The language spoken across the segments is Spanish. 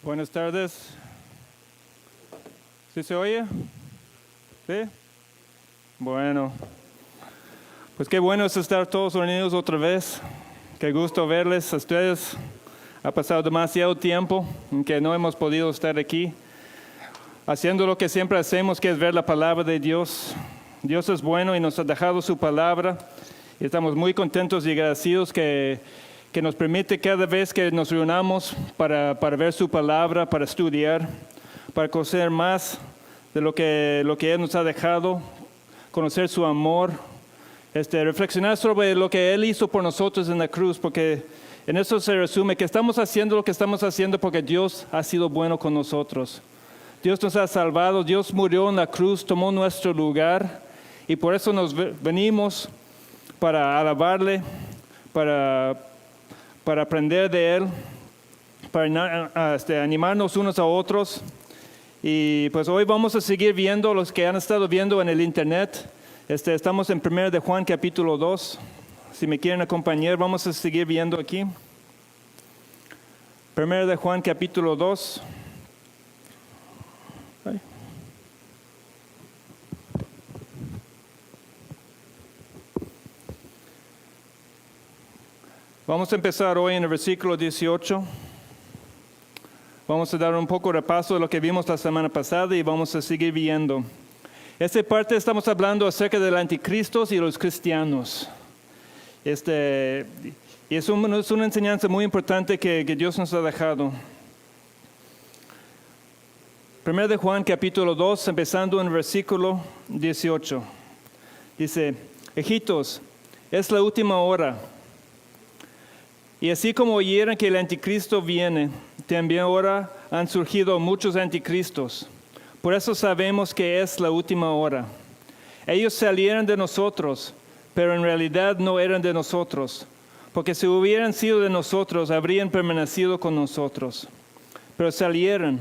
Buenas tardes. ¿Sí se oye? ¿Sí? Bueno, pues qué bueno es estar todos reunidos otra vez. Qué gusto verles a ustedes. Ha pasado demasiado tiempo en que no hemos podido estar aquí haciendo lo que siempre hacemos, que es ver la palabra de Dios. Dios es bueno y nos ha dejado su palabra. Y estamos muy contentos y agradecidos que nos permite cada vez que nos reunamos para ver su palabra, para estudiar, para conocer más de lo que Él nos ha dejado, conocer su amor, reflexionar sobre lo que Él hizo por nosotros en la cruz, porque en eso se resume que estamos haciendo lo que estamos haciendo porque Dios ha sido bueno con nosotros. Dios nos ha salvado, Dios murió en la cruz, tomó nuestro lugar y por eso nos venimos para alabarle, para aprender de Él, para animarnos unos a otros. Y pues hoy vamos a seguir viendo los que han estado viendo en el internet. Estamos en 1 de Juan capítulo 2. Si me quieren acompañar, vamos a seguir viendo aquí. 1 de Juan capítulo 2. Vamos a empezar hoy en el versículo 18. Vamos a dar un poco de repaso de lo que vimos la semana pasada y vamos a seguir viendo. Esta parte estamos hablando acerca del anticristo y los cristianos. Y es una enseñanza muy importante que Dios nos ha dejado. 1 de Juan capítulo 2, empezando en el versículo 18. Dice, hijitos, es la última hora. Y así como oyeron que el anticristo viene, también ahora han surgido muchos anticristos. Por eso sabemos que es la última hora. Ellos salieron de nosotros, pero en realidad no eran de nosotros, porque si hubieran sido de nosotros, habrían permanecido con nosotros. Pero salieron,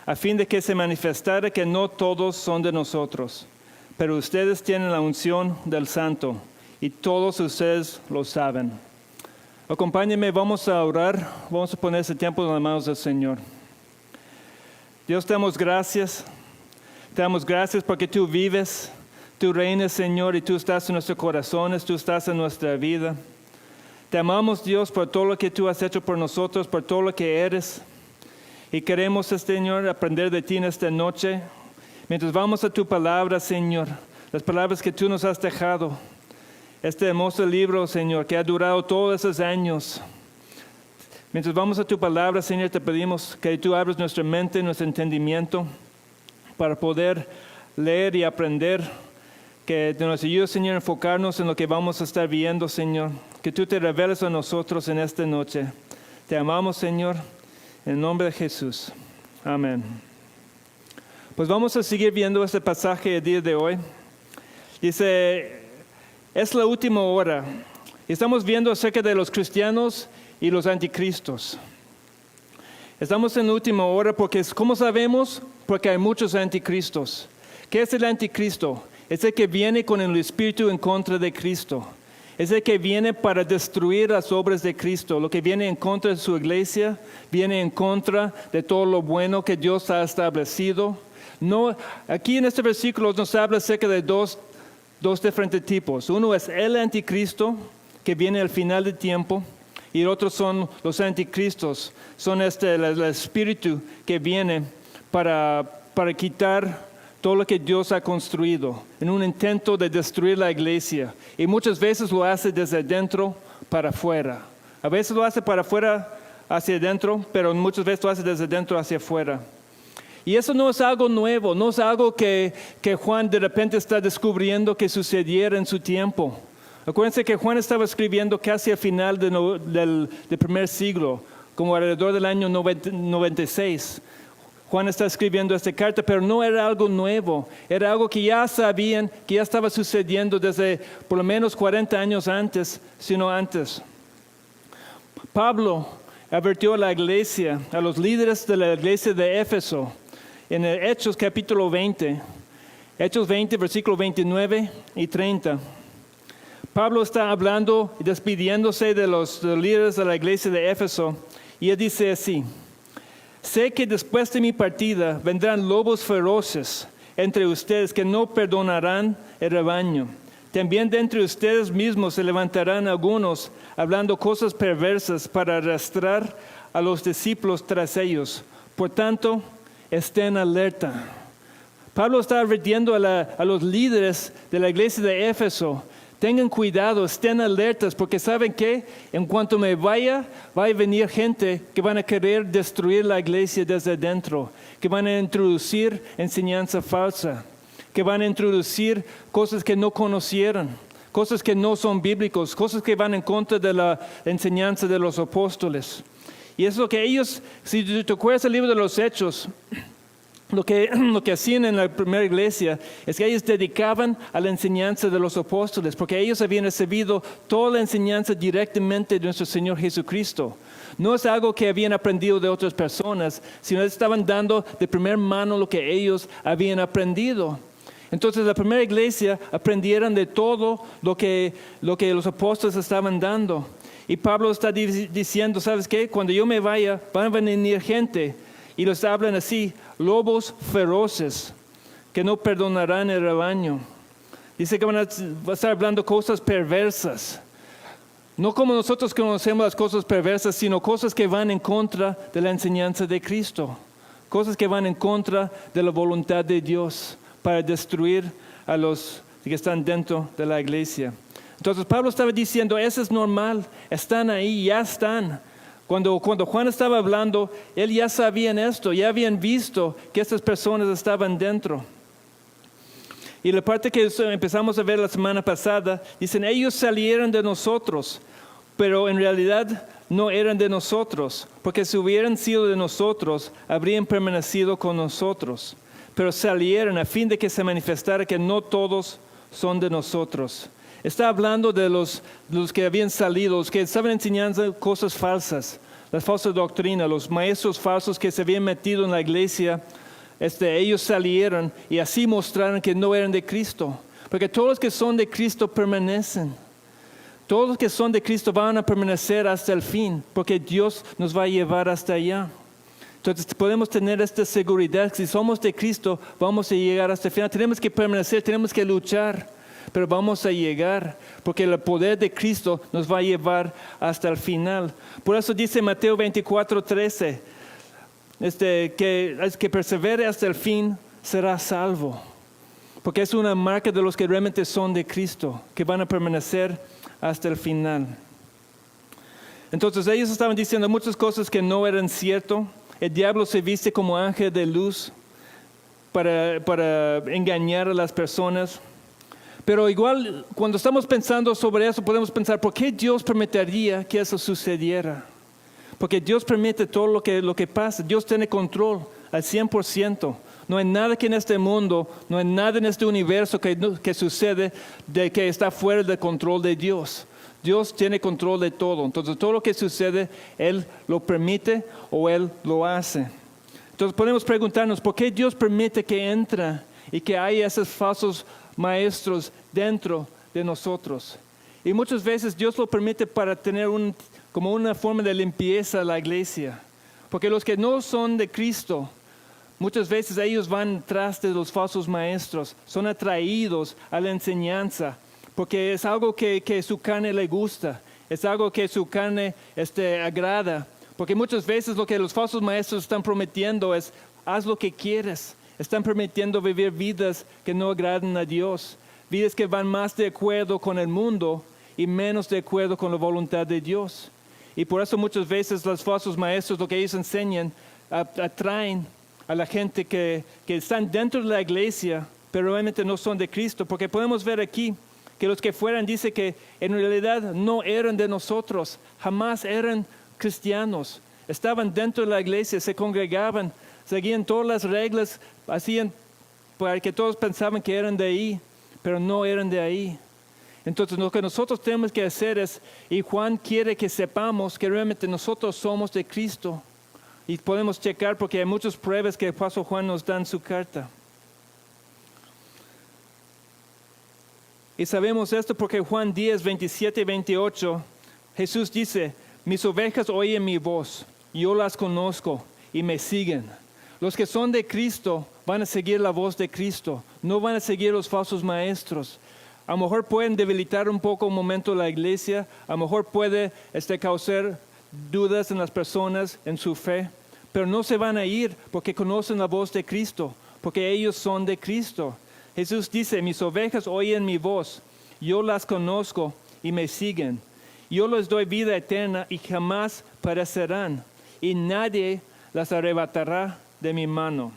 a fin de que se manifestara que no todos son de nosotros, pero ustedes tienen la unción del Santo, y todos ustedes lo saben. Acompáñenme, vamos a orar, vamos a poner ese tiempo en las manos del Señor. Dios, te damos gracias porque tú vives, tú reinas, Señor, y tú estás en nuestros corazones, tú estás en nuestra vida. Te amamos, Dios, por todo lo que tú has hecho por nosotros, por todo lo que eres. Y queremos, Señor, aprender de ti en esta noche. Mientras vamos a tu palabra, Señor, las palabras que tú nos has dejado. Este hermoso libro, Señor, que ha durado todos esos años. Mientras vamos a tu palabra, Señor, te pedimos que tú abres nuestra mente, nuestro entendimiento, para poder leer y aprender. Que nos ayudes, Señor, a enfocarnos en lo que vamos a estar viendo, Señor. Que tú te reveles a nosotros en esta noche. Te amamos, Señor, en el nombre de Jesús. Amén. Pues vamos a seguir viendo este pasaje el día de hoy. Dice, es la última hora. Estamos viendo acerca de los cristianos y los anticristos. Estamos en la última hora porque, ¿cómo sabemos? Porque hay muchos anticristos. ¿Qué es el anticristo? Es el que viene con el espíritu en contra de Cristo. Es el que viene para destruir las obras de Cristo. Lo que viene en contra de su iglesia, viene en contra de todo lo bueno que Dios ha establecido. No, aquí en este versículo nos habla acerca de dos diferentes tipos. Uno es el anticristo, que viene al final del tiempo, y el otro son los anticristos. Son el espíritu que viene para quitar todo lo que Dios ha construido, en un intento de destruir la iglesia. Y muchas veces lo hace desde adentro para afuera. A veces lo hace para afuera hacia adentro, pero muchas veces lo hace desde adentro hacia afuera. Y eso no es algo nuevo, no es algo que Juan de repente está descubriendo que sucediera en su tiempo. Acuérdense que Juan estaba escribiendo casi al final del primer siglo, como alrededor del año 96. Juan está escribiendo esta carta, pero no era algo nuevo, era algo que ya sabían, que ya estaba sucediendo desde por lo menos 40 años antes, sino antes. Pablo advirtió a la iglesia, a los líderes de la iglesia de Éfeso, en Hechos capítulo 20, Hechos 20, versículos 29 y 30. Pablo está hablando y despidiéndose de los líderes de la iglesia de Éfeso, y él dice así: sé que después de mi partida vendrán lobos feroces entre ustedes que no perdonarán el rebaño. También de entre ustedes mismos se levantarán algunos hablando cosas perversas para arrastrar a los discípulos tras ellos. Por tanto, estén alerta. Pablo está advirtiendo a los líderes de la iglesia de Éfeso: tengan cuidado, estén alertas, porque ¿saben qué? En cuanto me vaya, va a venir gente que van a querer destruir la iglesia desde dentro, que van a introducir enseñanza falsa, que van a introducir cosas que no conocieron, cosas que no son bíblicos, cosas que van en contra de la enseñanza de los apóstoles. Y es lo que ellos, si te acuerdas del libro de los Hechos, lo que hacían en la primera iglesia es que ellos dedicaban a la enseñanza de los apóstoles, porque ellos habían recibido toda la enseñanza directamente de nuestro Señor Jesucristo. No es algo que habían aprendido de otras personas, sino estaban dando de primera mano lo que ellos habían aprendido. Entonces la primera iglesia aprendieron de todo lo que los apóstoles estaban dando. Y Pablo está diciendo, ¿sabes qué? Cuando yo me vaya, van a venir gente y los hablan así: lobos feroces que no perdonarán el rebaño. Dice que van a estar hablando cosas perversas. No como nosotros conocemos las cosas perversas, sino cosas que van en contra de la enseñanza de Cristo. Cosas que van en contra de la voluntad de Dios para destruir a los que están dentro de la iglesia. Entonces Pablo estaba diciendo, eso es normal, están ahí, ya están. Cuando Juan estaba hablando, él ya sabían esto, ya habían visto que estas personas estaban dentro. Y la parte que empezamos a ver la semana pasada, dicen, ellos salieron de nosotros, pero en realidad no eran de nosotros, porque si hubieran sido de nosotros, habrían permanecido con nosotros. Pero salieron a fin de que se manifestara que no todos son de nosotros. Está hablando de los que habían salido, los que estaban enseñando cosas falsas, la falsa doctrina, los maestros falsos que se habían metido en la iglesia. Ellos salieron y así mostraron que no eran de Cristo. Porque todos los que son de Cristo permanecen. Todos los que son de Cristo van a permanecer hasta el fin, porque Dios nos va a llevar hasta allá. Entonces podemos tener esta seguridad que si somos de Cristo, vamos a llegar hasta el final. Tenemos que permanecer, tenemos que luchar, pero vamos a llegar, porque el poder de Cristo nos va a llevar hasta el final. Por eso dice Mateo 24:13, que el que persevere hasta el fin será salvo. Porque es una marca de los que realmente son de Cristo, que van a permanecer hasta el final. Entonces ellos estaban diciendo muchas cosas que no eran ciertas. El diablo se viste como ángel de luz para engañar a las personas. Pero igual, cuando estamos pensando sobre eso, podemos pensar, ¿por qué Dios permitiría que eso sucediera? Porque Dios permite todo lo que pasa. Dios tiene control al 100%. No hay nada que en este mundo, no hay nada en este universo que sucede de que está fuera del control de Dios. Dios tiene control de todo. Entonces, todo lo que sucede, Él lo permite o Él lo hace. Entonces, podemos preguntarnos, ¿por qué Dios permite que entre y que haya esos falsos maestros dentro de nosotros? Y muchas veces Dios lo permite para tener como una forma de limpieza a la iglesia. Porque los que no son de Cristo, muchas veces ellos van tras de los falsos maestros, son atraídos a la enseñanza, porque es algo que su carne le gusta, es algo que su carne agrada. Porque muchas veces lo que los falsos maestros están prometiendo es, haz lo que quieres. Están permitiendo vivir vidas que no agradan a Dios, vidas que van más de acuerdo con el mundo y menos de acuerdo con la voluntad de Dios. Y por eso muchas veces los falsos maestros, lo que ellos enseñan, atraen a la gente que están dentro de la iglesia, pero realmente no son de Cristo. Porque podemos ver aquí que los que fueran, dice que en realidad no eran de nosotros, jamás eran cristianos. Estaban dentro de la iglesia, se congregaban, seguían todas las reglas, hacían para que todos pensaban que eran de ahí, pero no eran de ahí. Entonces lo que nosotros tenemos que hacer es, y Juan quiere que sepamos que realmente nosotros somos de Cristo. Y podemos checar porque hay muchas pruebas que el apóstol Juan nos da en su carta. Y sabemos esto porque Juan 10, 27 y 28, Jesús dice, mis ovejas oyen mi voz, yo las conozco y me siguen. Los que son de Cristo van a seguir la voz de Cristo, no van a seguir los falsos maestros. A lo mejor pueden debilitar un poco un momento la iglesia, a lo mejor puede causar dudas en las personas, en su fe, pero no se van a ir porque conocen la voz de Cristo, porque ellos son de Cristo. Jesús dice, mis ovejas oyen mi voz, yo las conozco y me siguen. Yo les doy vida eterna y jamás perecerán, y nadie las arrebatará de mi mano.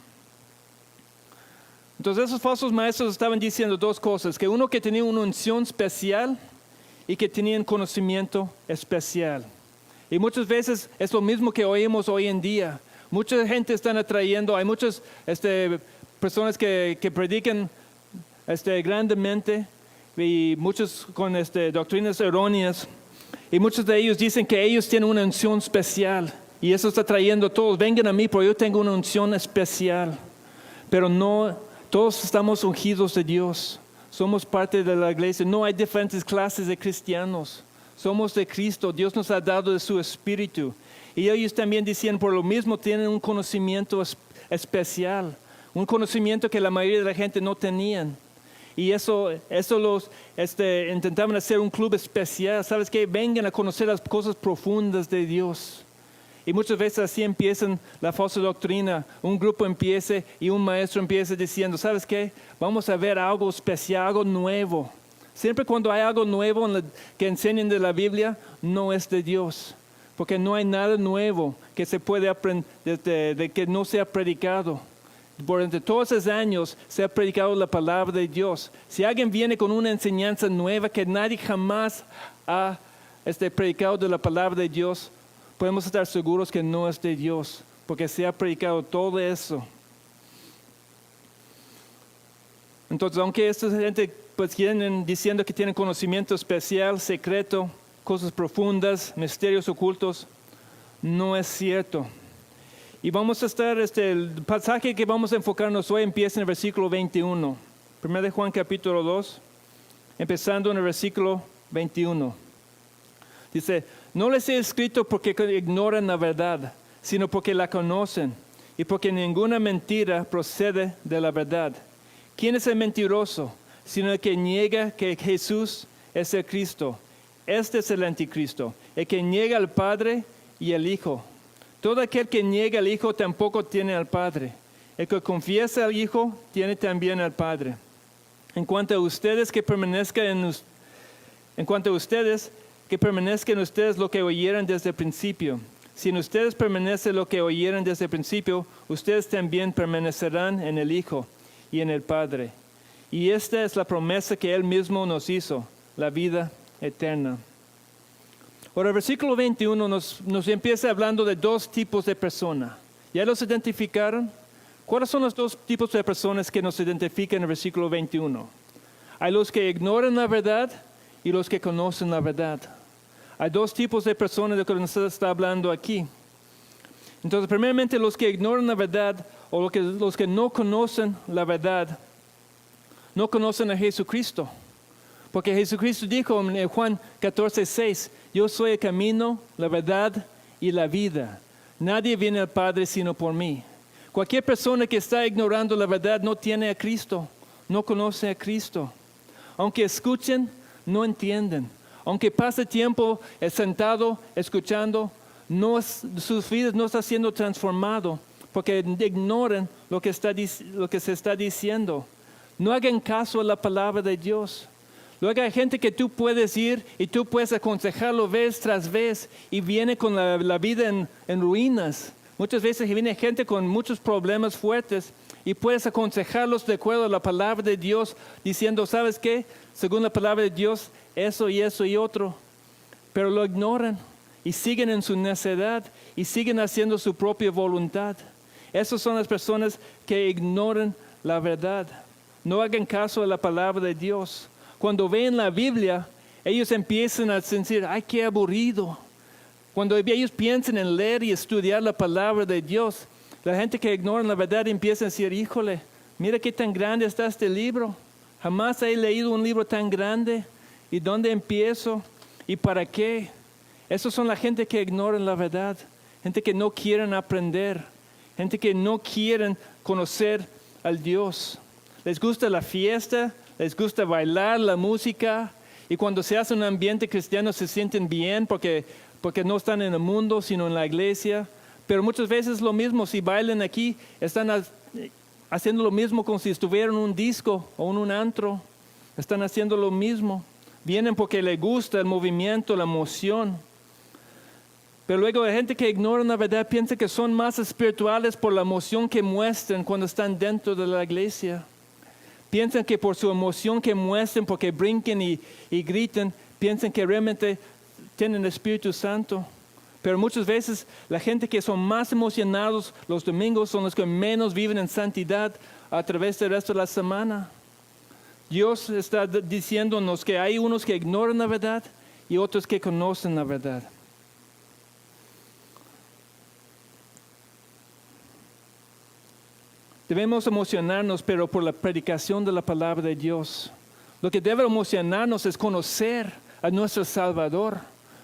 Entonces esos falsos maestros estaban diciendo dos cosas, que uno que tenía una unción especial y que tenían conocimiento especial. Y muchas veces es lo mismo que oímos hoy en día. Mucha gente está atrayendo, hay muchas personas que predican grandemente y muchos con doctrinas erróneas. Y muchos de ellos dicen que ellos tienen una unción especial. Y eso está trayendo a todos. Vengan a mí porque yo tengo una unción especial. Pero no, todos estamos ungidos de Dios. Somos parte de la iglesia. No hay diferentes clases de cristianos. Somos de Cristo. Dios nos ha dado de su Espíritu. Y ellos también decían, por lo mismo tienen un conocimiento especial. Un conocimiento que la mayoría de la gente no tenían. Y eso los intentaban hacer un club especial. ¿Sabes qué? Vengan a conocer las cosas profundas de Dios. Y muchas veces así empiezan la falsa doctrina. Un grupo empieza y un maestro empieza diciendo, ¿sabes qué? Vamos a ver algo especial, algo nuevo. Siempre cuando hay algo nuevo que enseñan de la Biblia, no es de Dios. Porque no hay nada nuevo que se puede aprender, de que no sea predicado. Durante todos esos años se ha predicado la palabra de Dios. Si alguien viene con una enseñanza nueva que nadie jamás ha predicado de la palabra de Dios, podemos estar seguros que no es de Dios, porque se ha predicado todo eso. Entonces, aunque esta gente pues vienen diciendo que tienen conocimiento especial, secreto, cosas profundas, misterios ocultos, no es cierto. Y vamos a estar, el pasaje que vamos a enfocarnos hoy empieza en el versículo 21. 1 de Juan capítulo 2, empezando en el versículo 21. Dice, no les he escrito porque ignoran la verdad, sino porque la conocen y porque ninguna mentira procede de la verdad. ¿Quién es el mentiroso? Sino el que niega que Jesús es el Cristo. Este es el anticristo, el que niega al Padre y al Hijo. Todo aquel que niega al Hijo tampoco tiene al Padre. El que confiesa al Hijo tiene también al Padre. En cuanto a ustedes que permanezcan en ustedes lo que oyeron desde el principio. Si en ustedes permanece lo que oyeron desde el principio, ustedes también permanecerán en el Hijo y en el Padre. Y esta es la promesa que Él mismo nos hizo, la vida eterna. Ahora el versículo 21 nos empieza hablando de dos tipos de personas. ¿Ya los identificaron? ¿Cuáles son los dos tipos de personas que nos identifican en el versículo 21? Hay los que ignoran la verdad y los que conocen la verdad. Hay dos tipos de personas de los que nos está hablando aquí. Entonces, primeramente los que ignoran la verdad o los que no conocen la verdad, no conocen a Jesucristo. Porque Jesucristo dijo en Juan 14:6, yo soy el camino, la verdad y la vida. Nadie viene al Padre sino por mí. Cualquier persona que está ignorando la verdad no tiene a Cristo, no conoce a Cristo. Aunque escuchen, no entienden. Aunque pase tiempo sentado, escuchando, sus vidas no están siendo transformadas porque ignoran lo que se está diciendo. No hagan caso a la palabra de Dios. Luego hay gente que tú puedes ir y tú puedes aconsejarlo vez tras vez y viene con la vida en ruinas. Muchas veces viene gente con muchos problemas fuertes y puedes aconsejarlos de acuerdo a la palabra de Dios diciendo, ¿sabes qué? Según la palabra de Dios, eso y otro. Pero lo ignoran y siguen en su necedad y siguen haciendo su propia voluntad. Esas son las personas que ignoran la verdad. No hagan caso a la palabra de Dios. Cuando ven la Biblia, ellos empiezan a decir, ¡ay, qué aburrido! Cuando ellos piensan en leer y estudiar la palabra de Dios, la gente que ignora la verdad empieza a decir, híjole, mira qué tan grande está este libro. Jamás he leído un libro tan grande. ¿Y dónde empiezo? ¿Y para qué? Esos son la gente que ignoran la verdad. Gente que no quieren aprender. gente que no quieren conocer al Dios. Les gusta la fiesta, les gusta bailar, la música, y cuando se hace un ambiente cristiano se sienten bien porque no están en el mundo, sino en la iglesia. Pero muchas veces lo mismo, si bailan aquí, están haciendo lo mismo como si estuvieran en un disco o en un antro. Están haciendo lo mismo. Vienen porque les gusta el movimiento, la emoción. Pero luego hay gente que ignora la verdad, piensa que son más espirituales por la emoción que muestran cuando están dentro de la iglesia. Piensan que por su emoción que muestran, porque brinquen y gritan, piensan que realmente tienen el Espíritu Santo. Pero muchas veces la gente que son más emocionados los domingos son los que menos viven en santidad a través del resto de la semana. Dios está diciéndonos que hay unos que ignoran la verdad y otros que conocen la verdad. Debemos emocionarnos, pero por la predicación de la palabra de Dios. Lo que debe emocionarnos es conocer a nuestro Salvador,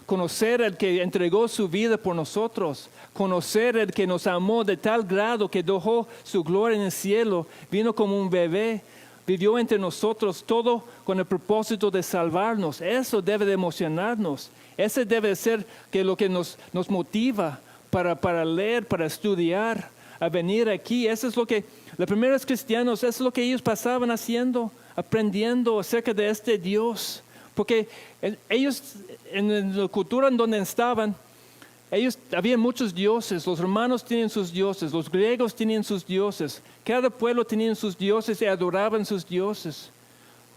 conocer al que entregó su vida por nosotros, conocer al que nos amó de tal grado que dejó su gloria en el cielo, vino como un bebé, vivió entre nosotros todo con el propósito de salvarnos. Eso debe de emocionarnos. Ese debe de ser lo que nos motiva para leer, para estudiar, a venir aquí. Eso es lo que los primeros cristianos, eso es lo que ellos pasaban haciendo, aprendiendo acerca de este Dios. Porque ellos, en la cultura en donde estaban, había muchos dioses. Los romanos tenían sus dioses, los griegos tenían sus dioses. Cada pueblo tenía sus dioses y adoraban sus dioses.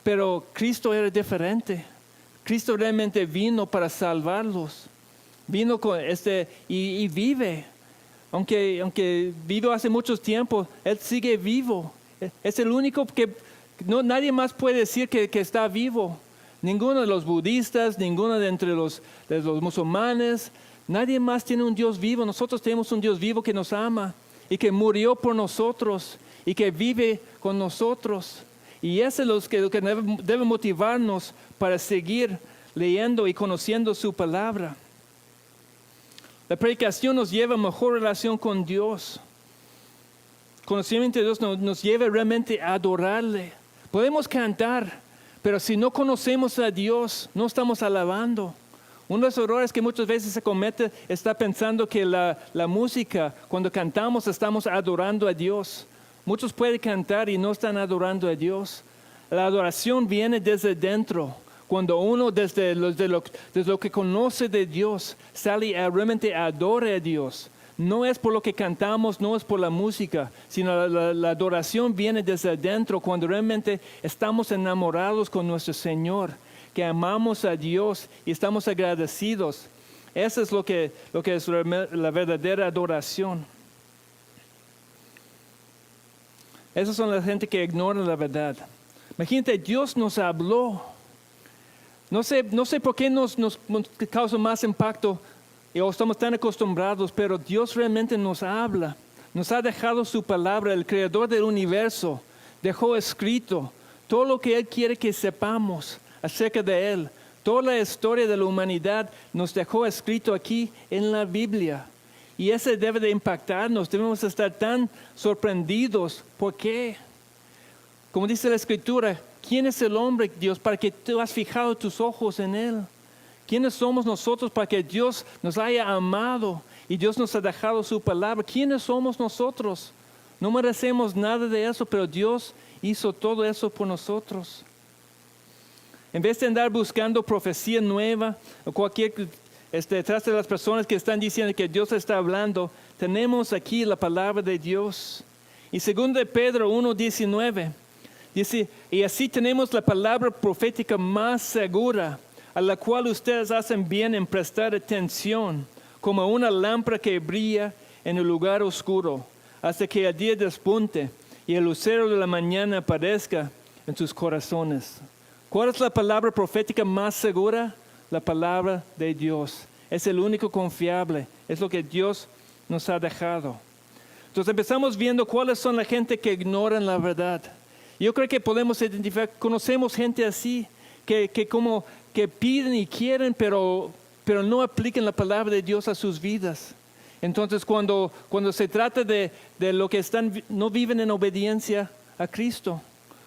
Pero Cristo era diferente. Cristo realmente vino para salvarlos. Vino con y vive. Aunque vivió hace mucho tiempo, Él sigue vivo. Es el único que nadie más puede decir que está vivo. Ninguno de los budistas, ninguno de entre los musulmanes, nadie más tiene un Dios vivo. Nosotros tenemos un Dios vivo que nos ama y que murió por nosotros y que vive con nosotros. Y eso es lo que debe motivarnos para seguir leyendo y conociendo su palabra. La predicación nos lleva a mejor relación con Dios. Conocimiento de Dios nos lleva realmente a adorarle. Podemos cantar, pero si no conocemos a Dios, no estamos alabando. Uno de los errores que muchas veces se comete está pensando que la música, cuando cantamos, estamos adorando a Dios. Muchos pueden cantar y no están adorando a Dios. La adoración viene desde dentro. Cuando uno desde lo que conoce de Dios sale realmente adora a Dios. No es por lo que cantamos, no es por la música, sino la adoración viene desde adentro cuando realmente estamos enamorados con nuestro Señor, que amamos a Dios y estamos agradecidos. Eso es lo que es la verdadera adoración. Esas son la gente que ignora la verdad. Imagínate, Dios nos habló. No sé por qué nos causa más impacto o estamos tan acostumbrados, pero Dios realmente nos habla. Nos ha dejado su palabra, el creador del universo. Dejó escrito todo lo que Él quiere que sepamos acerca de Él. Toda la historia de la humanidad nos dejó escrito aquí en la Biblia. Y ese debe de impactarnos. Debemos estar tan sorprendidos. ¿Por qué? Como dice la Escritura, ¿quién es el hombre, Dios, para que tú has fijado tus ojos en Él? ¿Quiénes somos nosotros para que Dios nos haya amado y Dios nos ha dejado su palabra? ¿Quiénes somos nosotros? No merecemos nada de eso, pero Dios hizo todo eso por nosotros. En vez de andar buscando profecía nueva o cualquier detrás de las personas que están diciendo que Dios está hablando, tenemos aquí la palabra de Dios. Y 2 de Pedro 1:19 dice, y así tenemos la palabra profética más segura, a la cual ustedes hacen bien en prestar atención, como una lámpara que brilla en el lugar oscuro, hasta que el día despunte y el lucero de la mañana aparezca en sus corazones. ¿Cuál es la palabra profética más segura? La palabra de Dios. Es el único confiable. Es lo que Dios nos ha dejado. Entonces empezamos viendo cuáles son la gente que ignoran la verdad. Yo creo que podemos identificar, conocemos gente así, que piden y quieren, pero no aplican la palabra de Dios a sus vidas. Entonces cuando se trata de lo que no viven en obediencia a Cristo,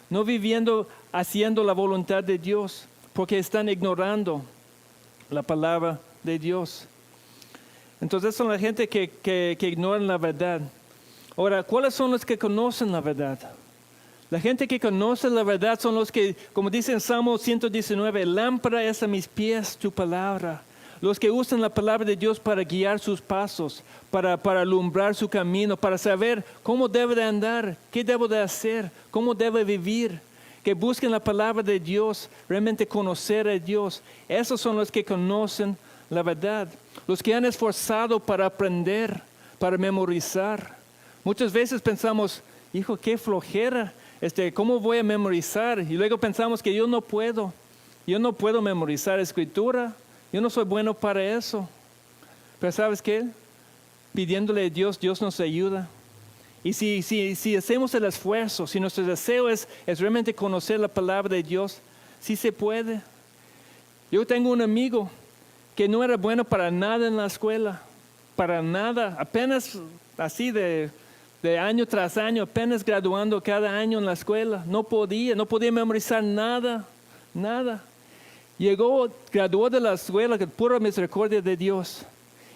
no viviendo, haciendo la voluntad de Dios, porque están ignorando la palabra de Dios. Entonces son la gente que ignoran la verdad. Ahora, ¿cuáles son los que conocen la verdad? La gente que conoce la verdad son los que, como dice en Salmo 119, lámpara es a mis pies tu palabra. Los que usan la palabra de Dios para guiar sus pasos, para alumbrar su camino, para saber cómo debe de andar, qué debo de hacer, cómo debe vivir. Que busquen la palabra de Dios, realmente conocer a Dios. Esos son los que conocen la verdad. Los que han esforzado para aprender, para memorizar. Muchas veces pensamos, hijo, qué flojera, ¿cómo voy a memorizar? Y luego pensamos que yo no puedo memorizar escritura. Yo no soy bueno para eso. Pero ¿sabes qué? Pidiéndole a Dios, Dios nos ayuda. Y si hacemos el esfuerzo, si nuestro deseo es realmente conocer la palabra de Dios, sí se puede. Yo tengo un amigo que no era bueno para nada en la escuela, para nada, apenas así de año tras año, apenas graduando cada año en la escuela, no podía memorizar nada. Graduó de la escuela con pura misericordia de Dios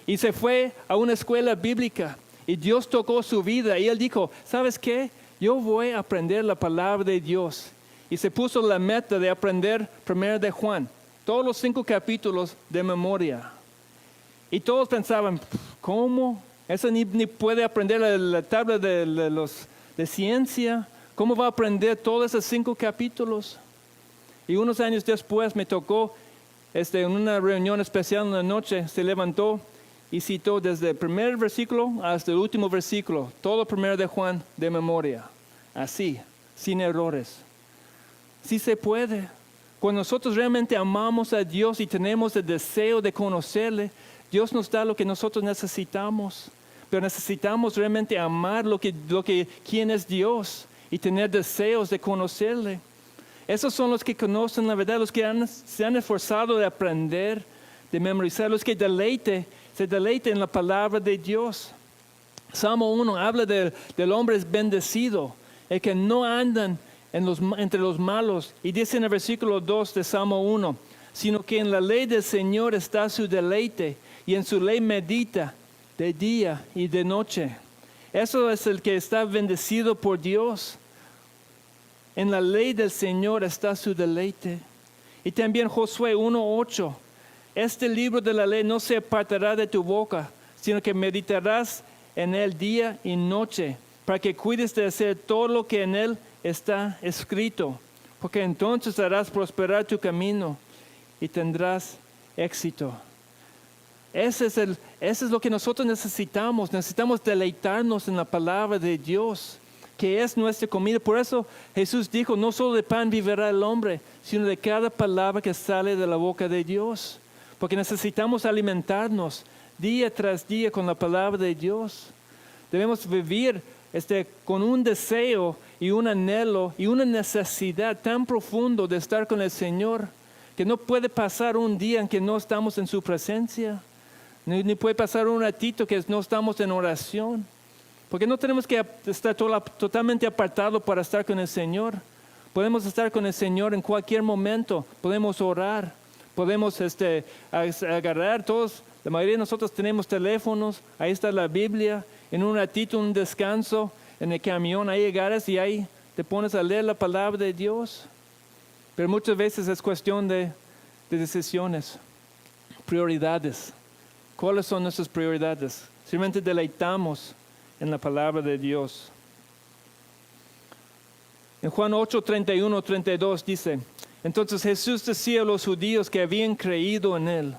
y se fue a una escuela bíblica y Dios tocó su vida y él dijo, ¿sabes qué? Yo voy a aprender la palabra de Dios. Y se puso la meta de aprender 1 de Juan, todos los 5 capítulos de memoria. Y todos pensaban, ¿cómo? Eso ni puede aprender la tabla de ciencia. ¿Cómo va a aprender todos esos 5 capítulos? Y unos años después me tocó, en una reunión especial en la noche, se levantó y citó desde el primer versículo hasta el último versículo, todo 1 de Juan de memoria, así, sin errores. Sí se puede. Cuando nosotros realmente amamos a Dios y tenemos el deseo de conocerle, Dios nos da lo que nosotros necesitamos. Pero necesitamos realmente amar quién es Dios y tener deseos de conocerle. Esos son los que conocen la verdad, los que se han esforzado de aprender, de memorizar, los que se deleiten en la palabra de Dios. Salmo 1 habla del hombre bendecido, el que no andan entre los malos. Y dice en el versículo 2 de Salmo 1, sino que en la ley del Señor está su deleite y en su ley medita de día y de noche. Eso es el que está bendecido por Dios. En la ley del Señor está su deleite. Y también Josué 1:8. Este libro de la ley no se apartará de tu boca, sino que meditarás en él día y noche, para que cuides de hacer todo lo que en él está escrito, porque entonces harás prosperar tu camino y tendrás éxito. Ese es lo que nosotros necesitamos. Necesitamos deleitarnos en la palabra de Dios, que es nuestra comida. Por eso Jesús dijo, no solo de pan vivirá el hombre, sino de cada palabra que sale de la boca de Dios. Porque necesitamos alimentarnos día tras día con la palabra de Dios. Debemos vivir con un deseo y un anhelo y una necesidad tan profundo de estar con el Señor, que no puede pasar un día en que no estamos en su presencia. Ni puede pasar un ratito que no estamos en oración. Porque no tenemos que estar totalmente apartados para estar con el Señor. Podemos estar con el Señor en cualquier momento. Podemos orar. Podemos agarrar todos. La mayoría de nosotros tenemos teléfonos. Ahí está la Biblia. En un ratito, un descanso en el camión. Ahí agarras y ahí te pones a leer la palabra de Dios. Pero muchas veces es cuestión de decisiones. Prioridades. ¿Cuáles son nuestras prioridades? Simplemente deleitamos en la palabra de Dios. En Juan 8, 31, 32 dice, entonces Jesús decía a los judíos que habían creído en él,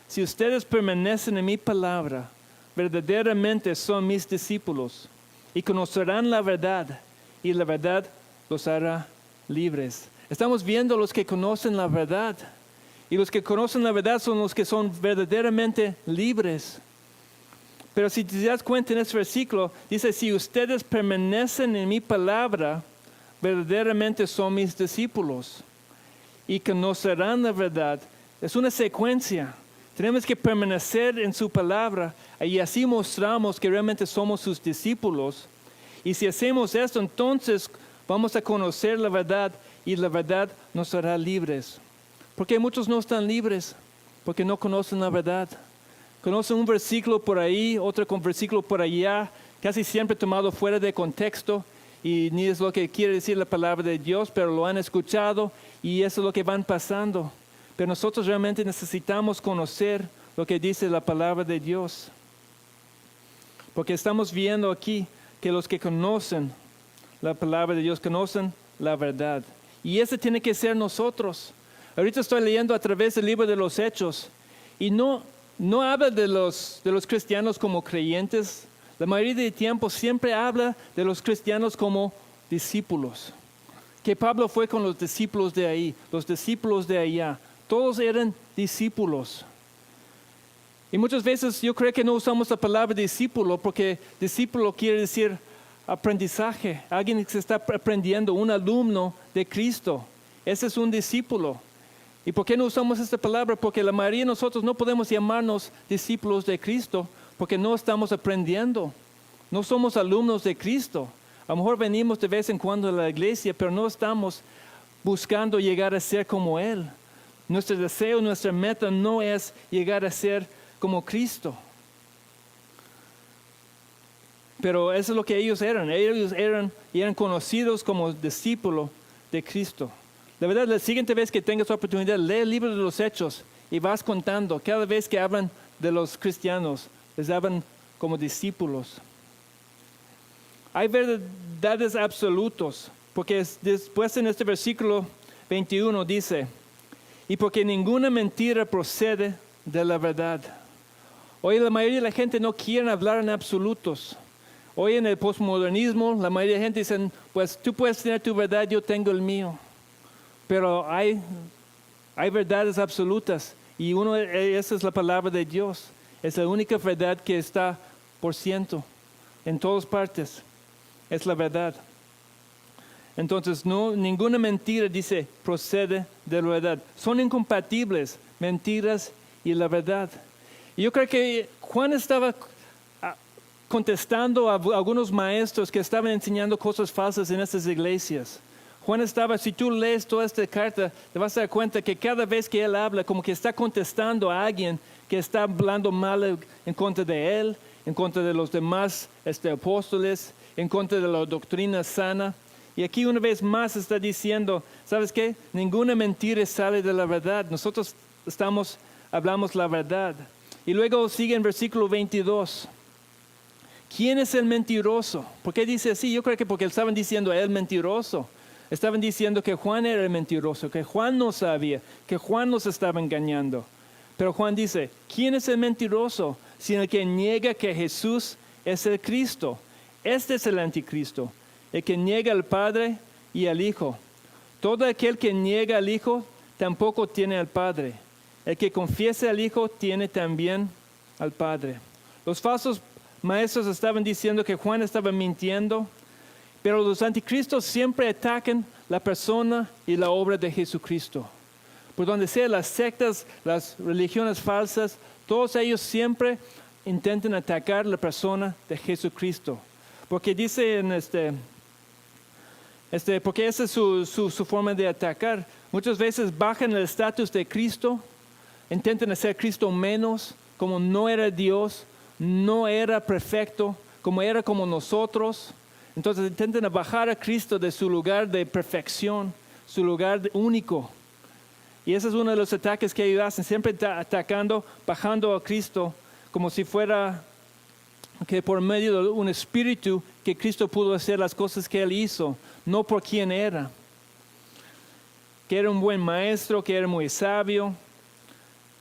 si ustedes permanecen en mi palabra, verdaderamente son mis discípulos y conocerán la verdad y la verdad los hará libres. Estamos viendo los que conocen la verdad. Y los que conocen la verdad son los que son verdaderamente libres. Pero si te das cuenta en este versículo, dice, si ustedes permanecen en mi palabra, verdaderamente son mis discípulos y conocerán la verdad. Es una secuencia. Tenemos que permanecer en su palabra y así mostramos que realmente somos sus discípulos. Y si hacemos esto, entonces vamos a conocer la verdad y la verdad nos hará libres. Porque muchos no están libres porque no conocen la verdad. Conocen un versículo por ahí, otro versículo por allá, casi siempre tomado fuera de contexto y ni es lo que quiere decir la palabra de Dios, pero lo han escuchado y eso es lo que van pasando. Pero nosotros realmente necesitamos conocer lo que dice la palabra de Dios. Porque estamos viendo aquí que los que conocen la palabra de Dios conocen la verdad. Y ese tiene que ser nosotros. Ahorita estoy leyendo a través del libro de los Hechos y no habla de los cristianos como creyentes. La mayoría del tiempo siempre habla de los cristianos como discípulos. Que Pablo fue con los discípulos de ahí, los discípulos de allá. Todos eran discípulos. Y muchas veces yo creo que no usamos la palabra discípulo porque discípulo quiere decir aprendizaje. Alguien que se está aprendiendo, un alumno de Cristo. Ese es un discípulo. ¿Y por qué no usamos esta palabra? Porque la mayoría de nosotros no podemos llamarnos discípulos de Cristo porque no estamos aprendiendo. No somos alumnos de Cristo. A lo mejor venimos de vez en cuando a la iglesia, pero no estamos buscando llegar a ser como Él. Nuestro deseo, nuestra meta no es llegar a ser como Cristo. Pero eso es lo que ellos eran. Ellos eran conocidos como discípulos de Cristo. De verdad, la siguiente vez que tengas oportunidad, lee el libro de los Hechos y vas contando. Cada vez que hablan de los cristianos, les hablan como discípulos. Hay verdades absolutos, porque después en este versículo 21 dice, y porque ninguna mentira procede de la verdad. Hoy la mayoría de la gente no quiere hablar en absolutos. Hoy en el postmodernismo, la mayoría de la gente dice, pues tú puedes tener tu verdad, yo tengo el mío. Pero hay verdades absolutas y esa es la palabra de Dios. Es la única verdad que está por ciento en todas partes. Es la verdad. Entonces, ninguna mentira, dice, procede de la verdad. Son incompatibles, mentiras y la verdad. Y yo creo que Juan estaba contestando a algunos maestros que estaban enseñando cosas falsas en estas iglesias. Juan estaba, si tú lees toda esta carta, te vas a dar cuenta que cada vez que él habla, como que está contestando a alguien que está hablando mal en contra de él, en contra de los demás apóstoles, en contra de la doctrina sana. Y aquí una vez más está diciendo, ¿sabes qué? Ninguna mentira sale de la verdad. Nosotros hablamos la verdad. Y luego sigue en versículo 22. ¿Quién es el mentiroso? ¿Por qué dice así? Yo creo que porque estaban diciendo el mentiroso. Estaban diciendo que Juan era el mentiroso, que Juan no sabía, que Juan nos estaba engañando. Pero Juan dice, ¿quién es el mentiroso? Sino el que niega que Jesús es el Cristo. Este es el anticristo, el que niega al Padre y al Hijo. Todo aquel que niega al Hijo tampoco tiene al Padre. El que confiese al Hijo tiene también al Padre. Los falsos maestros estaban diciendo que Juan estaba mintiendo, pero los anticristos siempre atacan la persona y la obra de Jesucristo. Por donde sea las sectas, las religiones falsas, todos ellos siempre intentan atacar la persona de Jesucristo. Porque dice porque esa es su forma de atacar. Muchas veces bajan el estatus de Cristo, intentan hacer Cristo menos, como no era Dios, no era perfecto, como era como nosotros. Entonces intentan bajar a Cristo de su lugar de perfección, su lugar único. Y ese es uno de los ataques que ellos hacen, siempre atacando, bajando a Cristo, como si fuera que por medio de un espíritu que Cristo pudo hacer las cosas que Él hizo, no por quién era. Que era un buen maestro, que era muy sabio.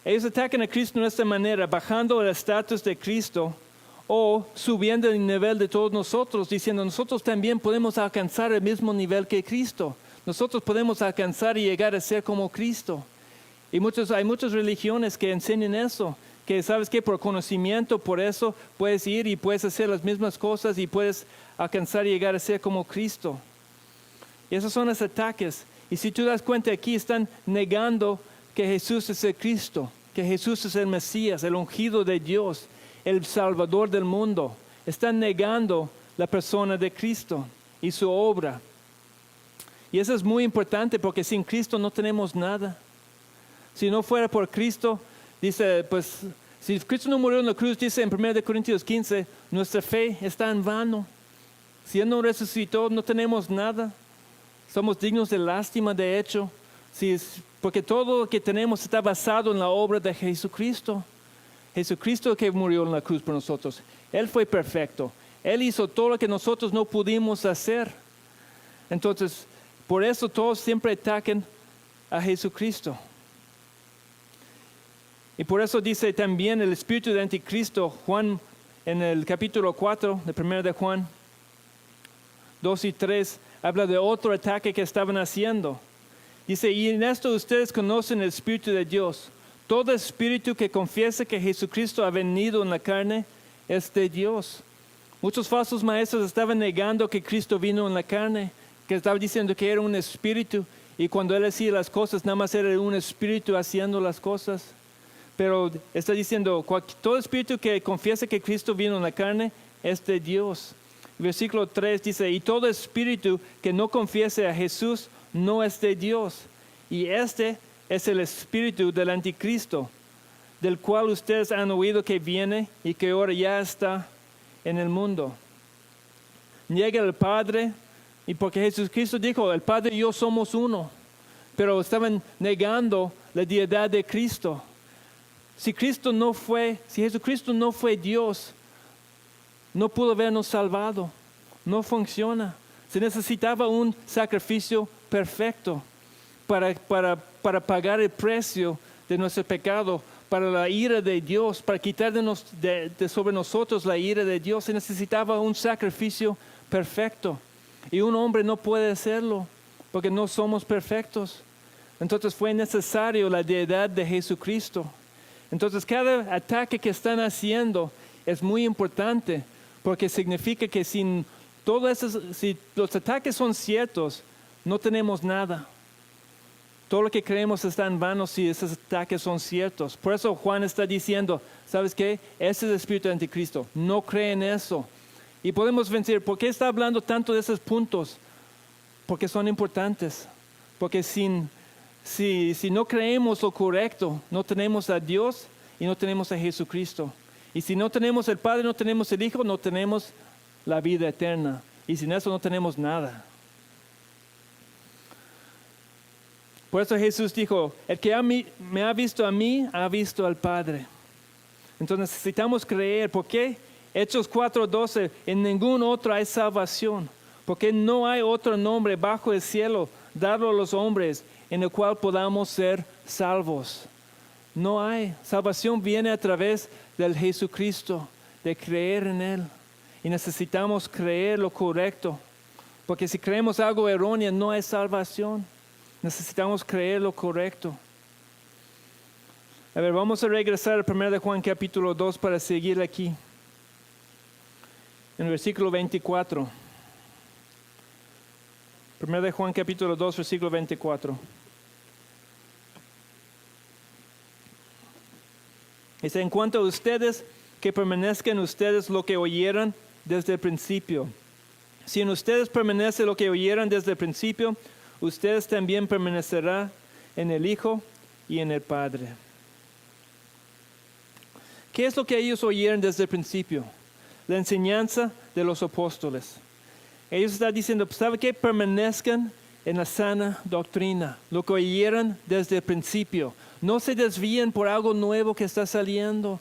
Ellos atacan a Cristo de esta manera, bajando el estatus de Cristo o subiendo el nivel de todos nosotros, diciendo nosotros también podemos alcanzar el mismo nivel que Cristo. Nosotros podemos alcanzar y llegar a ser como Cristo. Y hay muchas religiones que enseñan eso, que sabes que por conocimiento, por eso puedes ir y puedes hacer las mismas cosas y puedes alcanzar y llegar a ser como Cristo. Y esos son los ataques. Y si tú das cuenta aquí, están negando que Jesús es el Cristo. que Jesús es el Mesías, el ungido de Dios, el Salvador del mundo. Están negando la persona de Cristo y su obra. Y eso es muy importante porque sin Cristo no tenemos nada. Si no fuera por Cristo, dice, pues, si Cristo no murió en la cruz, dice en 1 Corintios 15, nuestra fe está en vano. Si Él no resucitó, no tenemos nada. Somos dignos de lástima, de hecho, porque todo lo que tenemos está basado en la obra de Jesucristo. Jesucristo que murió en la cruz por nosotros. Él fue perfecto. Él hizo todo lo que nosotros no pudimos hacer. Entonces, por eso todos siempre atacan a Jesucristo. Y por eso dice también el espíritu de anticristo, Juan, en el capítulo 4 de 1 de Juan 2 y 3, habla de otro ataque que estaban haciendo. Dice, y en esto ustedes conocen el espíritu de Dios. Todo espíritu que confiese que Jesucristo ha venido en la carne es de Dios. Muchos falsos maestros estaban negando que Cristo vino en la carne, que estaban diciendo que era un espíritu, y cuando Él hacía las cosas, nada más era un espíritu haciendo las cosas. Pero está diciendo, todo espíritu que confiese que Cristo vino en la carne es de Dios. Versículo 3 dice, y todo espíritu que no confiese a Jesús no es de Dios. Y este es el espíritu del anticristo, del cual ustedes han oído que viene y que ahora ya está en el mundo. Niega al Padre, y porque Jesucristo dijo, el Padre y yo somos uno, pero estaban negando la deidad de Cristo. Si Jesucristo no fue Dios, no pudo habernos salvado. No funciona. Se necesitaba un sacrificio perfecto para pagar el precio de nuestro pecado, para la ira de Dios, para quitar de sobre nosotros la ira de Dios. Se necesitaba un sacrificio perfecto. Y un hombre no puede hacerlo porque no somos perfectos. Entonces fue necesario la deidad de Jesucristo. Entonces cada ataque que están haciendo es muy importante porque significa que si los ataques son ciertos, no tenemos nada. Todo lo que creemos está en vano si esos ataques son ciertos. Por eso Juan está diciendo, ¿sabes qué? Ese es el espíritu de anticristo. No creen eso. Y podemos vencer. ¿Por qué está hablando tanto de esos puntos? Porque son importantes. Porque si no creemos lo correcto, no tenemos a Dios y no tenemos a Jesucristo. Y si no tenemos el Padre, no tenemos el Hijo, no tenemos la vida eterna. Y sin eso no tenemos nada. Por eso Jesús dijo, el que me ha visto a mí, ha visto al Padre. Entonces necesitamos creer. ¿Por qué? Hechos 4:12, en ningún otro hay salvación. Porque no hay otro nombre bajo el cielo dado a los hombres en el cual podamos ser salvos. No hay. Salvación viene a través del Jesucristo, de creer en Él. Y necesitamos creer lo correcto. Porque si creemos algo erróneo, no hay salvación. Necesitamos creer lo correcto. A ver, vamos a regresar al 1 de Juan capítulo 2 para seguir aquí. En el versículo 24. 1 de Juan capítulo 2, versículo 24. Dice, en cuanto a ustedes, que permanezcan ustedes lo que oyeron desde el principio. Si en ustedes permanece lo que oyeron desde el principio, ustedes también permanecerán en el Hijo y en el Padre. ¿Qué es lo que ellos oyeron desde el principio? La enseñanza de los apóstoles. Ellos están diciendo, ¿sabe qué? Permanezcan en la sana doctrina, lo que oyeron desde el principio. No se desvíen por algo nuevo que está saliendo.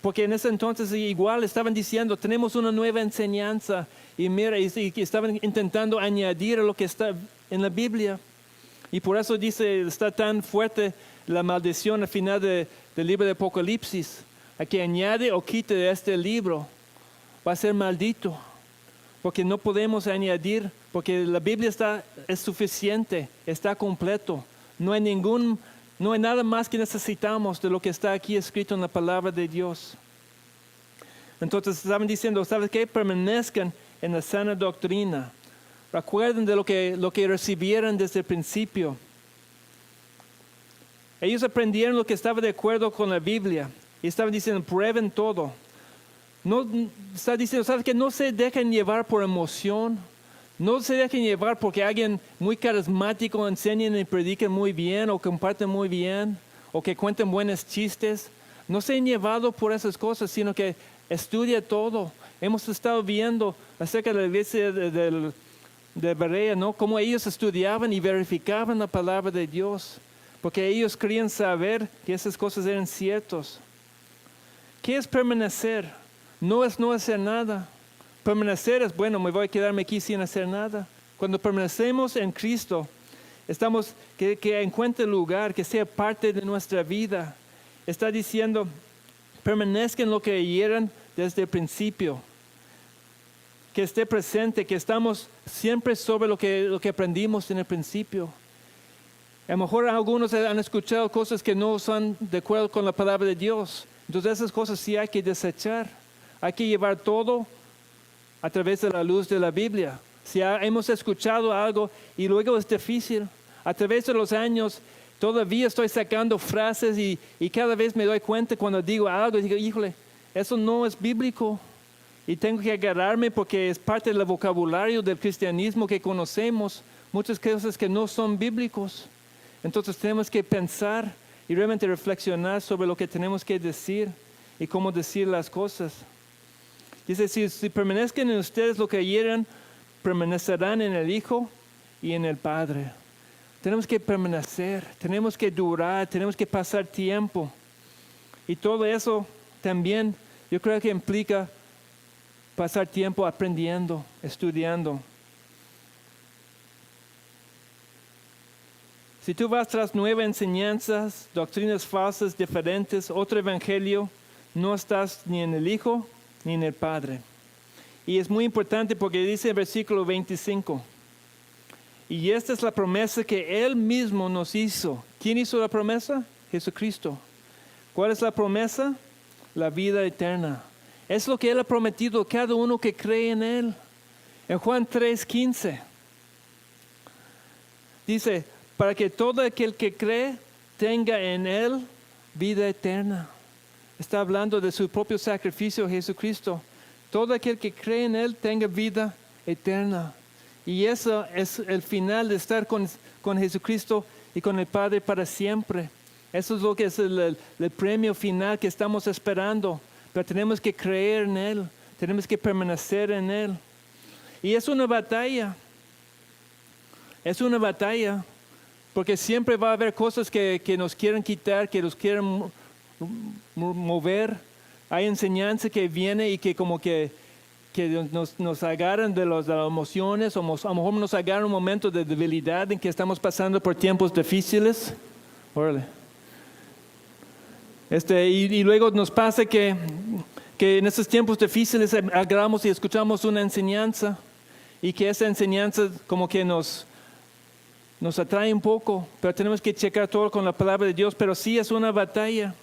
Porque en ese entonces igual estaban diciendo, tenemos una nueva enseñanza. Y mira, y estaban intentando añadir a lo que está en la Biblia. Y por eso dice, está tan fuerte la maldición al final del libro de Apocalipsis. A que añade o quite de este libro, va a ser maldito. Porque no podemos añadir, porque la Biblia es suficiente, está completo. No hay nada más que necesitamos de lo que está aquí escrito en la palabra de Dios. Entonces estaban diciendo, ¿sabes qué? Permanezcan en la sana doctrina. Recuerden de lo que recibieron desde el principio. Ellos aprendieron lo que estaba de acuerdo con la Biblia y estaban diciendo, prueben todo. No, está diciendo, ¿sabes qué? No se dejen llevar por emoción. No se dejen llevar porque alguien muy carismático enseñen y prediquen muy bien o comparten muy bien o que cuenten buenos chistes. No sean llevados por esas cosas, sino que estudia todo. Hemos estado viendo acerca de la iglesia de Berea, ¿no? Cómo ellos estudiaban y verificaban la palabra de Dios, porque ellos querían saber que esas cosas eran ciertas. ¿Qué es permanecer? No es no hacer nada. Permanecer es, bueno, me voy a quedarme aquí sin hacer nada. Cuando permanecemos en Cristo, estamos que encuentre lugar, que sea parte de nuestra vida. Está diciendo, permanezcan en lo que oyeron desde el principio. Que esté presente, que estamos siempre sobre lo que aprendimos en el principio. A lo mejor algunos han escuchado cosas que no son de acuerdo con la palabra de Dios. Entonces esas cosas sí hay que desechar. Hay que llevar todo a través de la luz de la Biblia. Si hemos escuchado algo y luego es difícil, a través de los años todavía estoy sacando frases y cada vez me doy cuenta cuando digo algo, digo, híjole, eso no es bíblico. Y tengo que agarrarme porque es parte del vocabulario del cristianismo que conocemos, muchas cosas que no son bíblicos. Entonces tenemos que pensar y realmente reflexionar sobre lo que tenemos que decir y cómo decir las cosas. Dice, si permanezcan en ustedes lo que oyeron, permanecerán en el Hijo y en el Padre. Tenemos que permanecer, tenemos que durar, tenemos que pasar tiempo. Y todo eso también yo creo que implica pasar tiempo aprendiendo, estudiando. Si tú vas tras nuevas enseñanzas, doctrinas falsas, diferentes, otro evangelio, no estás ni en el Hijo ni en el Padre. Y es muy importante porque dice el versículo 25, y esta es la promesa que Él mismo nos hizo. ¿Quién hizo la promesa? Jesucristo. ¿Cuál es la promesa? La vida eterna. Es lo que Él ha prometido a cada uno que cree en Él. En Juan 3:15 dice, para que todo aquel que cree tenga en Él vida eterna. Está hablando de su propio sacrificio, Jesucristo. Todo aquel que cree en Él tenga vida eterna. Y eso es el final de estar con Jesucristo y con el Padre para siempre. Eso es lo que es el premio final que estamos esperando. Pero tenemos que creer en Él. Tenemos que permanecer en Él. Y es una batalla. Es una batalla. Porque siempre va a haber cosas que nos quieren quitar, que nos quieren mover. Hay enseñanza que viene y que como que nos agarran de las emociones, o a lo mejor nos agarran un momento de debilidad en que estamos pasando por tiempos difíciles. Órale. Y luego nos pasa que en estos tiempos difíciles agarramos y escuchamos una enseñanza y que esa enseñanza como que nos atrae un poco, pero tenemos que checar todo con la palabra de Dios. Pero sí es una batalla.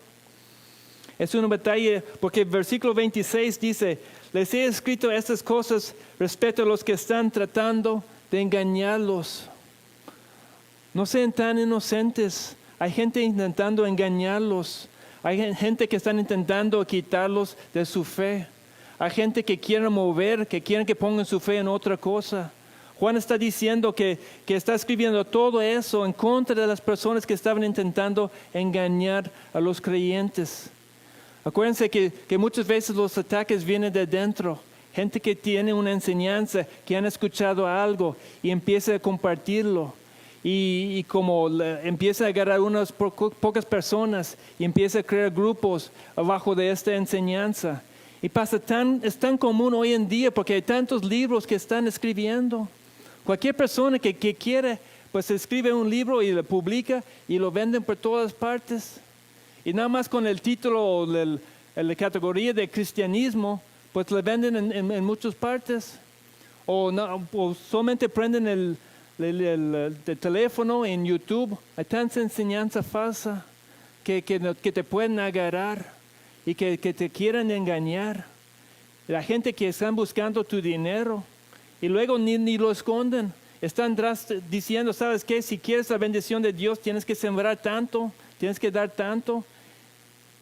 Es una batalla porque el versículo 26 dice, les he escrito estas cosas respecto a los que están tratando de engañarlos. No sean tan inocentes. Hay gente intentando engañarlos. Hay gente que están intentando quitarlos de su fe. Hay gente que quiere mover, que quieren que pongan su fe en otra cosa. Juan está diciendo que está escribiendo todo eso en contra de las personas que estaban intentando engañar a los creyentes. Acuérdense que muchas veces los ataques vienen de dentro. Gente que tiene una enseñanza, que han escuchado algo y empieza a compartirlo. Y como empieza a agarrar unas pocas personas y empieza a crear grupos abajo de esta enseñanza. Y es tan común hoy en día porque hay tantos libros que están escribiendo. Cualquier persona que quiere, pues escribe un libro y lo publica y lo venden por todas partes. Y nada más con el título o la categoría de cristianismo, pues le venden en muchas partes. O solamente prenden el teléfono en YouTube. Hay tanta enseñanza falsa que te pueden agarrar y que te quieren engañar. La gente que están buscando tu dinero y luego ni lo esconden. Están diciendo, ¿sabes qué? Si quieres la bendición de Dios, tienes que sembrar tanto, tienes que dar tanto.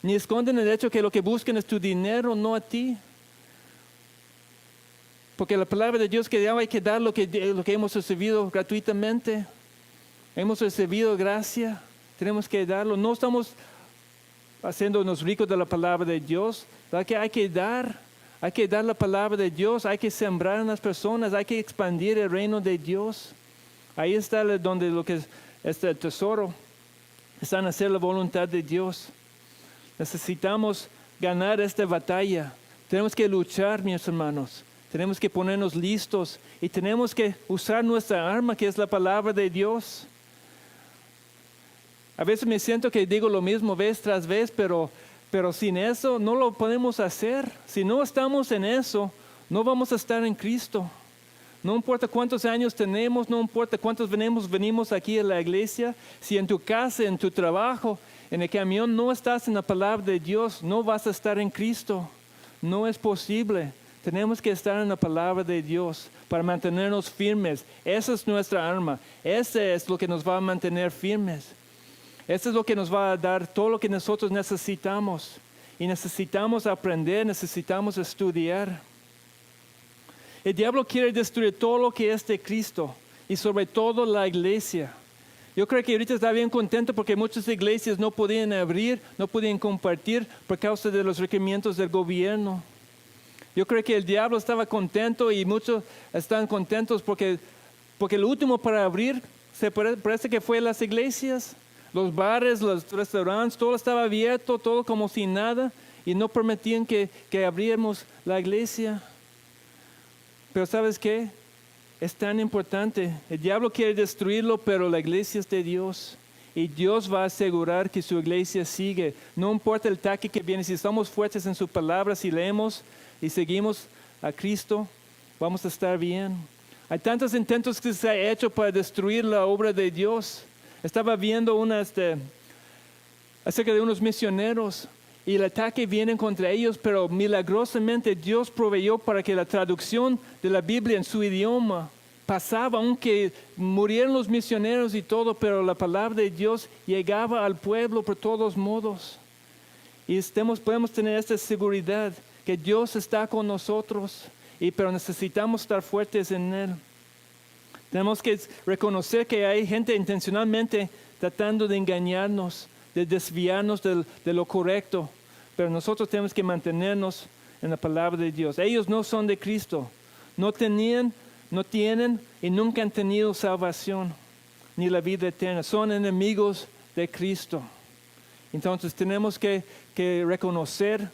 Ni esconden el hecho que lo que buscan es tu dinero, no a ti. Porque la palabra de Dios que ya hay que dar lo que hemos recibido gratuitamente. Hemos recibido gracia, tenemos que darlo. No estamos haciéndonos ricos de la palabra de Dios. Que hay que dar la palabra de Dios, hay que sembrar en las personas, hay que expandir el reino de Dios. Ahí está donde lo que es el tesoro, está en hacer la voluntad de Dios. Necesitamos ganar esta batalla. Tenemos que luchar, mis hermanos. Tenemos que ponernos listos y tenemos que usar nuestra arma, que es la palabra de Dios. A veces me siento que digo lo mismo vez tras vez, pero sin eso no lo podemos hacer. Si no estamos en eso, no vamos a estar en Cristo. No importa cuántos años tenemos, no importa cuántos venimos aquí a la iglesia, si en tu casa, en tu trabajo, en el camión no estás en la palabra de Dios, no vas a estar en Cristo. No es posible. Tenemos que estar en la palabra de Dios para mantenernos firmes. Esa es nuestra arma. Ese es lo que nos va a mantener firmes. Eso es lo que nos va a dar todo lo que nosotros necesitamos. Y necesitamos aprender, necesitamos estudiar. El diablo quiere destruir todo lo que es de Cristo y sobre todo la iglesia. Yo creo que ahorita está bien contento porque muchas iglesias no podían abrir, no podían compartir por causa de los requerimientos del gobierno. Yo creo que el diablo estaba contento y muchos están contentos porque lo último para abrir parece que fue las iglesias. Los bares, los restaurantes, todo estaba abierto, todo como si nada, y no permitían que abriéramos la iglesia. Pero ¿sabes qué? Es tan importante. El diablo quiere destruirlo, pero la iglesia es de Dios. Y Dios va a asegurar que su iglesia sigue. No importa el ataque que viene, si estamos fuertes en su palabra, si leemos y seguimos a Cristo, vamos a estar bien. Hay tantos intentos que se han hecho para destruir la obra de Dios. Estaba viendo acerca de unos misioneros y el ataque viene contra ellos, pero milagrosamente Dios proveyó para que la traducción de la Biblia en su idioma pasaba, aunque murieron los misioneros y todo, pero la palabra de Dios llegaba al pueblo por todos modos. Y podemos tener esta seguridad que Dios está con nosotros, pero necesitamos estar fuertes en Él. Tenemos que reconocer que hay gente intencionalmente tratando de engañarnos, de desviarnos de lo correcto, pero nosotros tenemos que mantenernos en la palabra de Dios. Ellos no son de Cristo, no tienen y nunca han tenido salvación ni la vida eterna, son enemigos de Cristo. Entonces tenemos que reconocer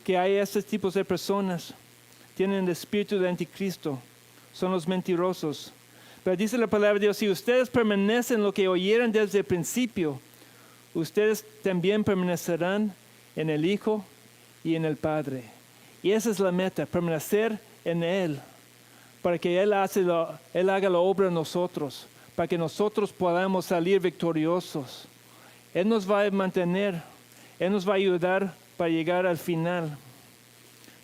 que hay estos tipos de personas, tienen el espíritu de anticristo, son los mentirosos. Pero dice la palabra de Dios, si ustedes permanecen en lo que oyeron desde el principio, ustedes también permanecerán en el Hijo y en el Padre. Y esa es la meta, permanecer en Él, para que Él haga la obra en nosotros, para que nosotros podamos salir victoriosos. Él nos va a mantener, Él nos va a ayudar para llegar al final.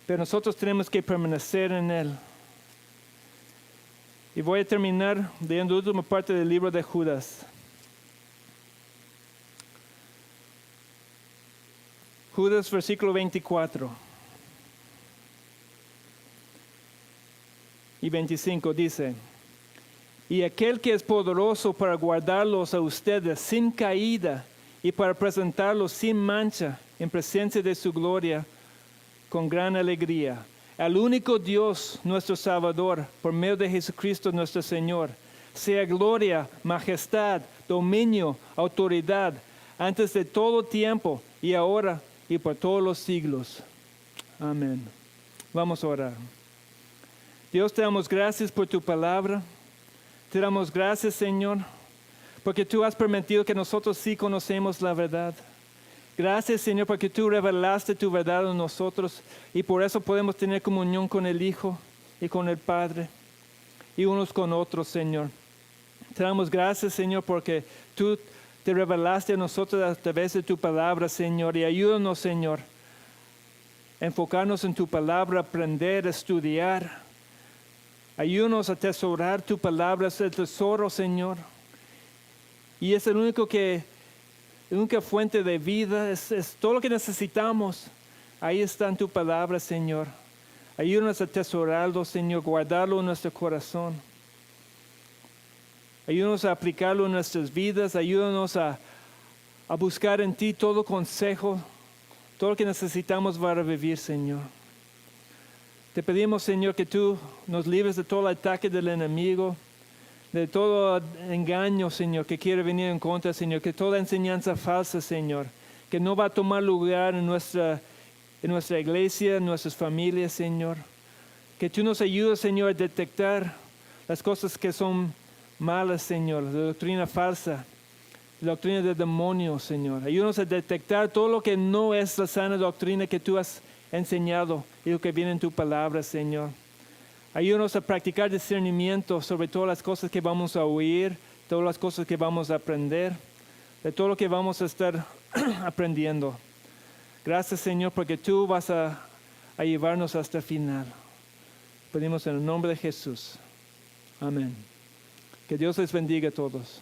Pero nosotros tenemos que permanecer en Él. Y voy a terminar leyendo la última parte del libro de Judas. Judas, versículo 24 y 25 dice: y aquel que es poderoso para guardarlos a ustedes sin caída y para presentarlos sin mancha en presencia de su gloria con gran alegría. Al único Dios, nuestro Salvador, por medio de Jesucristo nuestro Señor, sea gloria, majestad, dominio, autoridad, antes de todo tiempo y ahora y por todos los siglos. Amén. Vamos a orar. Dios, te damos gracias por tu palabra. Te damos gracias, Señor, porque tú has permitido que nosotros sí conocemos la verdad. Gracias, Señor, porque tú revelaste tu verdad en nosotros y por eso podemos tener comunión con el Hijo y con el Padre y unos con otros, Señor. Te damos gracias, Señor, porque tú te revelaste a nosotros a través de tu palabra, Señor, y ayúdanos, Señor, a enfocarnos en tu palabra, aprender, estudiar. Ayúdanos a atesorar tu palabra, es el tesoro, Señor. Y es el único que única fuente de vida, es todo lo que necesitamos. Ahí está en tu palabra, Señor. Ayúdanos a atesorarlo, Señor, guardarlo en nuestro corazón. Ayúdanos a aplicarlo en nuestras vidas. Ayúdanos a buscar en ti todo consejo, todo lo que necesitamos para vivir, Señor. Te pedimos, Señor, que tú nos libres de todo el ataque del enemigo, de todo engaño, Señor, que quiere venir en contra, Señor, que toda enseñanza falsa, Señor, que no va a tomar lugar en nuestra iglesia, en nuestras familias, Señor. Que tú nos ayudes, Señor, a detectar las cosas que son malas, Señor, la doctrina falsa, la doctrina del demonio, Señor. Ayúdanos a detectar todo lo que no es la sana doctrina que tú has enseñado y lo que viene en tu palabra, Señor. Ayúdanos a practicar discernimiento sobre todas las cosas que vamos a oír, todas las cosas que vamos a aprender, de todo lo que vamos a estar aprendiendo. Gracias, Señor, porque tú vas a llevarnos hasta el final. Pedimos en el nombre de Jesús. Amén. Que Dios les bendiga a todos.